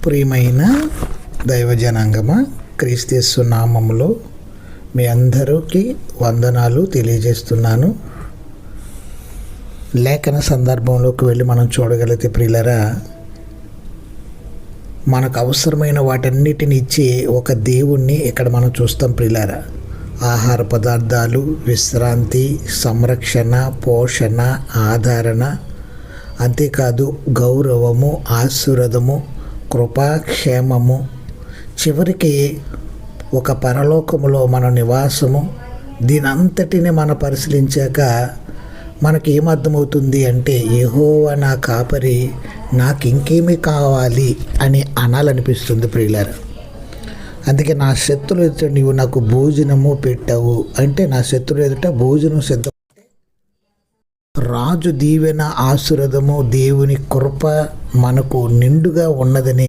ప్రియమైన దైవజనాంగమ, క్రీస్తు నామములో మీ అందరికీ వందనాలు తెలియజేస్తున్నాను. లేఖన సందర్భంలోకి వెళ్ళి మనం చూడగలిగితే ప్రియులరా, మనకు అవసరమైన వాటన్నిటిని ఇచ్చే ఒక దేవుణ్ణి ఇక్కడ మనం చూస్తాం ప్రియులరా. ఆహార పదార్థాలు, విశ్రాంతి, సంరక్షణ, పోషణ, ఆదరణ, అంతేకాదు గౌరవము, ఆశీర్వాదము, కృపాక్షేమము, చివరికి ఒక పరలోకములో మన నివాసము. దీనంతటిని మనం పరిశీలించాక మనకి ఏమర్థమవుతుంది అంటే, యెహోవా నా కాపరి, నాకు ఇంకేమి కావాలి అని అనాలనిపిస్తుంది ప్రియులారా. అందుకే నా శత్రువు ఎదుట నీవు నాకు భోజనము పెట్టావు అంటే, నా శత్రువు ఎదుట భోజనం సిద్ధం. రాజు దీవెన, ఆశీర్వాదము, దేవుని కృప మనకు నిండుగా ఉన్నదని